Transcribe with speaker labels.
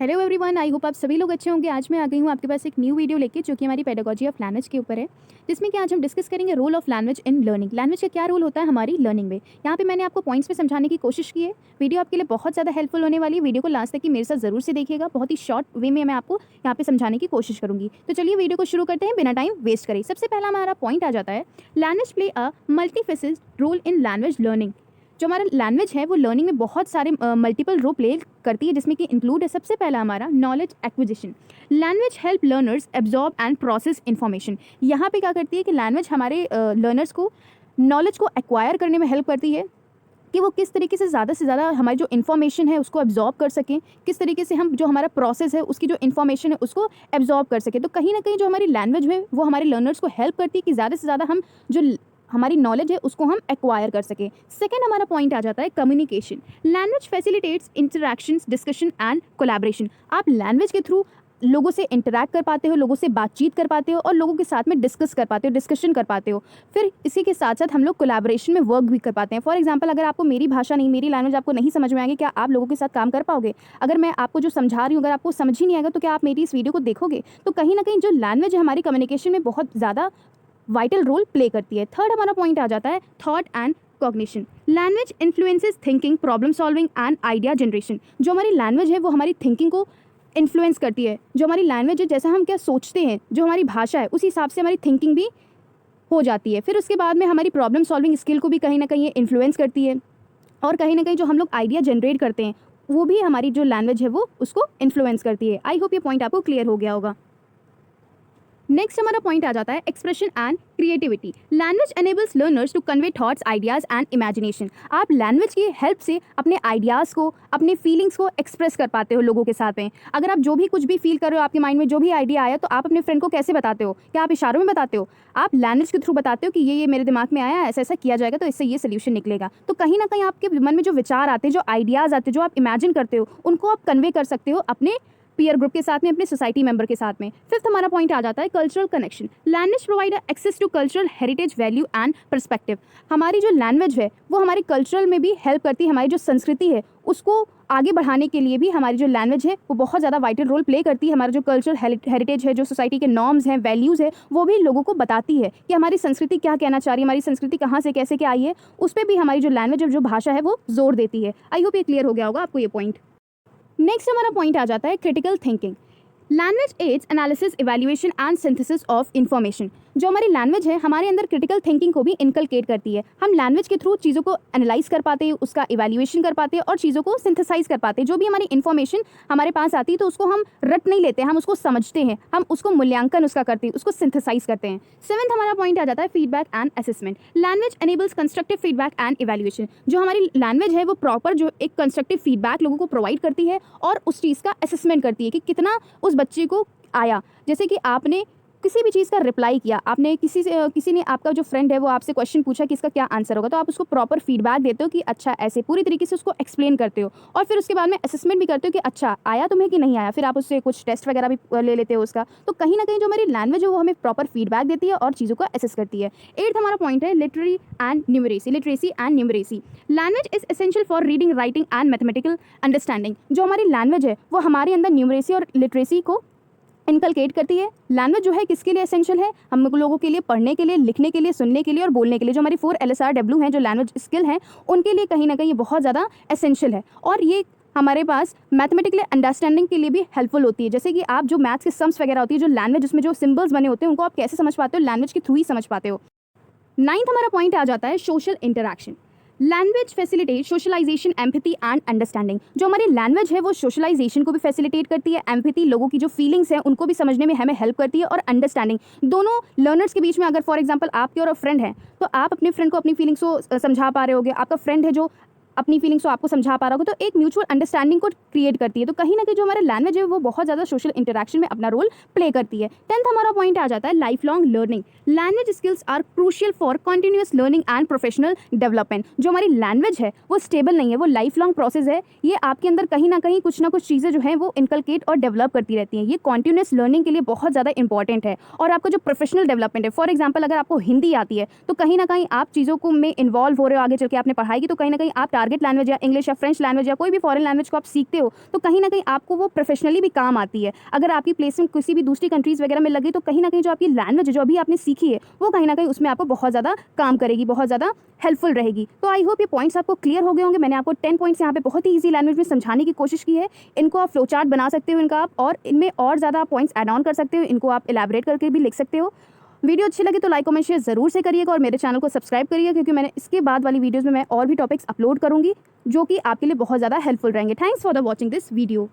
Speaker 1: Hello everyone, I hope आप सभी लोग अच्छे होंगे। आज मैं आ गई हूँ आपके पास एक न्यू वीडियो लेके, जो कि हमारी पेडागोजी ऑफ लैंग्वेज के ऊपर है, जिसमें कि आज हम डिस्कस करेंगे role of language in learning. Language का क्या रोल होता है हमारी लर्निंग में। यहाँ पे मैंने आपको पॉइंट्स पे समझाने की कोशिश की है। वीडियो आपके लिए बहुत ज़्यादा हेल्पफुल होने वाली है। वीडियो को लास्ट तक की मेरे साथ ज़रूर से देखिएगा। बहुत ही शॉर्ट वे में मैं आपको यहाँ पे समझाने की कोशिश करूँगी। तो चलिए वीडियो को शुरू करते हैं बिना टाइम वेस्ट करें। सबसे पहला हमारा पॉइंट आ जाता है, language play a multifaceted role in language learning. जो हमारा लैंग्वेज है वो लर्निंग में बहुत सारे मल्टीपल रोल प्ले करती है, जिसमें कि इंक्लूड है सबसे पहला हमारा knowledge acquisition. Language help learners absorb and process information. यहाँ पे क्या करती है कि लैंग्वेज हमारे लर्नर्स को नॉलेज को एक्वायर करने में हेल्प करती है, कि वो किस तरीके से ज़्यादा हमारी जो इन्फॉर्मेशन है उसको एब्जॉर्ब कर सकें, किस तरीके से हम जो हमारा प्रोसेस है उसकी जो इन्फॉर्मेशन है उसको एब्जॉर्ब कर सकें। तो कहीं ना कहीं जो हमारी लैंग्वेज है वो हमारे लर्नर्स को हेल्प करती है कि ज़्यादा से ज़्यादा हम जो हमारी नॉलेज है उसको हम एक्वायर कर सकें। सेकेंड हमारा पॉइंट आ जाता है communication. Language facilitates interactions, discussion and collaboration. आप लैंग्वेज के थ्रू लोगों से इंटरैक्ट कर पाते हो, लोगों से बातचीत कर पाते हो और लोगों के साथ में डिस्कस कर पाते हो, डिस्कशन कर पाते हो। फिर इसी के साथ साथ हम लोग कोलैबोरेशन में वर्क भी कर पाते हैं। फॉर एग्जांपल, अगर आपको मेरी भाषा नहीं, मेरी लैंग्वेज आपको नहीं समझ में आएगी, क्या आप लोगों के साथ काम कर पाओगे? अगर मैं आपको जो समझा रही हूँ अगर आपको समझ ही नहीं आएगा तो क्या आप मेरी इस वीडियो को देखोगे? तो कहीं ना कहीं जो लैंग्वेज है हमारी कम्युनिकेशन में बहुत ज़्यादा वाइटल रोल प्ले करती है। थर्ड हमारा पॉइंट आ जाता है thought and cognition. Language influences thinking, problem solving and idea generation. जो हमारी लैंग्वेज है वो हमारी थिंकिंग को इन्फ्लुएंस करती है। जो हमारी लैंग्वेज है, जैसा हम क्या सोचते हैं, जो हमारी भाषा है उस हिसाब से हमारी थिंकिंग भी हो जाती है। फिर उसके बाद में हमारी प्रॉब्लम सॉल्विंग स्किल को भी कहीं ना कहीं इन्फ्लुएंस करती है, और कहीं ना कहीं जो हम लोग आइडिया जनरेट करते हैं वो भी हमारी जो लैंग्वेज है वो उसको इन्फ्लुएंस करती है। आई होप ये पॉइंट आपको क्लियर हो गया होगा। नेक्स्ट हमारा पॉइंट आ जाता है expression and creativity. Language enables learners to convey thoughts, ideas and imagination. आप लैंग्वेज की हेल्प से अपने आइडियाज़ को, अपने फीलिंग्स को एक्सप्रेस कर पाते हो लोगों के साथ में। अगर आप जो भी कुछ भी फील कर रहे हो, आपके माइंड में जो भी आइडिया आया, तो आप अपने फ्रेंड को कैसे बताते हो? क्या आप इशारों में बताते हो? आप लैंग्वेज के थ्रू बताते हो कि ये मेरे दिमाग में आया, ऐसा ऐसा किया जाएगा तो इससे ये सोल्यूशन निकलेगा। तो कहीं ना कहीं आपके मन में जो विचार आते हैं, जो आइडियाज़ आते हैं, जो आप इमेजिन करते हो, उनको आप कन्वे कर सकते हो अपने पीयर ग्रुप के साथ में, अपने सोसाइटी मेंबर के साथ में। फिफ्थ हमारा पॉइंट आ जाता है cultural connection. Language provide access to cultural heritage, value and perspective. हमारी जो लैंग्वेज है वो हमारी कल्चरल में भी हेल्प करती है। हमारी जो संस्कृति है उसको आगे बढ़ाने के लिए भी हमारी जो लैंग्वेज है वो बहुत ज़्यादा वाइटल रोल प्ले करती है। हमारा जो कल्चरल हेरिटेज है, जो सोसाइटी के नॉर्म्स हैं, वैल्यूज़ है, वो भी लोगों को बताती है कि हमारी संस्कृति क्या कहना चाह रही है, हमारी संस्कृति कहाँ से कैसे क्या आई है। उस पर भी हमारी जो लैंग्वेज और जो भाषा है वो जोर देती है। आई होप ये क्लियर हो गया होगा आपको ये पॉइंट। नेक्स्ट हमारा पॉइंट आ जाता है critical thinking. Language aids analysis, evaluation and synthesis of information. जो हमारी लैंग्वेज है हमारे अंदर क्रिटिकल थिंकिंग को भी इनकलकेट करती है। हम लैंग्वेज के थ्रू चीज़ों को एनालाइज कर पाते हैं, उसका इवैल्यूएशन कर पाते हैं और चीज़ों को सिंथेसाइज कर पाते हैं। जो भी हमारी इन्फॉर्मेशन हमारे पास आती है तो उसको हम रट नहीं लेते, हम उसको समझते हैं, हम उसको मूल्यांकन उसका करते हैं, उसको सिंथेसाइज करते हैं। सेवंथ हमारा पॉइंट आ जाता है feedback and assessment. Language enables constructive feedback and evaluation. जो हमारी लैंग्वेज है वो प्रॉपर जो एक कंस्ट्रक्टिव फीडबैक लोगों को प्रोवाइड करती है और उस चीज़ का असेसमेंट करती है कि कितना उस बच्चे को आया। जैसे कि आपने किसी भी चीज़ का रिप्लाई किया, आपने किसी ने, आपका जो फ्रेंड है वो आपसे क्वेश्चन पूछा कि इसका क्या आंसर होगा, तो आप उसको प्रॉपर फीडबैक देते हो कि अच्छा, ऐसे पूरी तरीके से उसको एक्सप्लेन करते हो और फिर उसके बाद में असेसमेंट भी करते हो कि अच्छा आया तुम्हें कि नहीं आया। फिर आप उससे कुछ टेस्ट वगैरह भी ले लेते हो उसका। तो कहीं ना कहीं जो हमारी लैंग्वेज है वो हमें प्रॉपर फीडबैक देती है और चीज़ों को असेस करती है। एट्थ हमारा पॉइंट है literacy and numeracy. Language is essential for reading, writing and mathematical understanding. जो हमारी लैंग्वेज है वो हमारे अंदर न्यूमरेसी और लिटरेसी को इनकलकेट करती है। लैंग्वेज जो है किसके लिए एसेंशियल है? हम लोगों के लिए, पढ़ने के लिए, लिखने के लिए, सुनने के लिए और बोलने के लिए। जो हमारी 4 LSRW हैं, जो लैंग्वेज स्किल हैं, उनके लिए कहीं ना कहीं बहुत ज़्यादा एसेंशियल है। और ये हमारे पास मैथमेटिकल अंडरस्टैंडिंग के लिए भी हेल्पफुल होती है। जैसे कि आप जो मैथ्स के सम्स वगैरह होती है, जो लैंग्वेज उसमें जो सिंबल्स बने होते हैं उनको आप कैसे समझ पाते हो? लैंग्वेज के थ्रू ही समझ पाते हो। नाइन्थ हमारा पॉइंट आ जाता है social interaction. Language facilitate socialization, empathy and understanding. जो हमारी लैंग्वेज है वो सोशलाइजेशन को भी फैसिलिटेट करती है, एम्पैथी, लोगों की जो फीलिंग्स हैं उनको भी समझने में हमें हेल्प करती है, और अंडरस्टैंडिंग, दोनों लर्नर्स के बीच में। अगर फॉर एग्जांपल आपके और फ्रेंड है तो आप अपने फ्रेंड को अपनी फीलिंग्स को समझा पा रहे होगे, आपका फ्रेंड है जो अपनी फीलिंग्स को आपको समझा पा रहा होगा, तो एक म्यूचुअल अंडरस्टैंडिंग को क्रिएट करती है। तो कहीं ना कहीं जो हमारा लैंग्वेज है वो बहुत ज़्यादा सोशल इंटरैक्शन में अपना रोल प्ले करती है। 10th हमारा पॉइंट आ जाता है life long learning. Language skills are crucial for continuous learning and professional development. जो हमारी लैंग्वेज है वो स्टेबल नहीं है, वो लाइफ लॉन्ग प्रोसेस है। ये आपके अंदर कहीं ना कहीं कुछ ना कुछ चीज़ें जो हैं वो इनकलकेट और डेवलप करती रहती हैं। ये कॉन्टिन्यूअस लर्निंग के लिए बहुत ज़्यादा इंपॉर्टेंट है। और आपका जो प्रोफेशनल डेवलपमेंट है, फॉर एग्जाम्पल अगर आपको हिंदी आती है तो कहीं ना कहीं आप चीज़ों को में इन्वॉल्व हो रहे हो आगे चल के आपने पढ़ाई की, तो कहीं ना कहीं आप टारगेट लैंग्वेज या इंग्लिश या फ्रेंच लैंग्वेज या कोई भी फॉरेन लैंग्वेज को आप सीखते हो तो कहीं ना कहीं आपको वो प्रोफेशनली भी काम आती है। अगर आपकी प्लेसमेंट किसी भी दूसरी कंट्रीज़ वगैरह में लगी तो कहीं ना कहीं जो आपकी लैंग्वेज जो अभी आपने सीखी है वो कहीं ना कहीं उसमें आपको बहुत ज़्यादा काम करेगी, बहुत ज़्यादा हेल्पफुल रहेगी। तो आई होप ये पॉइंट्स आपको क्लियर हो गए होंगे। मैंने आपको 10 पॉइंट्स यहाँ पे बहुत ही ईजी लैंग्वेज में समझाने की कोशिश की है। इनको आप फ्लो चार्ट बना सकते हो इनका आप, और इनमें और ज़्यादा पॉइंट्स ऐड ऑन कर सकते हो, इनको आप एलैबोरेट करके भी लिख सकते हो। वीडियो अच्छी लगे तो लाइक कमेंट शेयर ज़रूर से करिएगा और मेरे चैनल को सब्सक्राइब करिएगा, क्योंकि मैंने इसके बाद वाली वीडियोज़ में मैं और भी टॉपिक्स अपलोड करूँगी जो कि आपके लिए बहुत ज़्यादा हेल्पफुल रहेंगे। Thanks for the watching this video.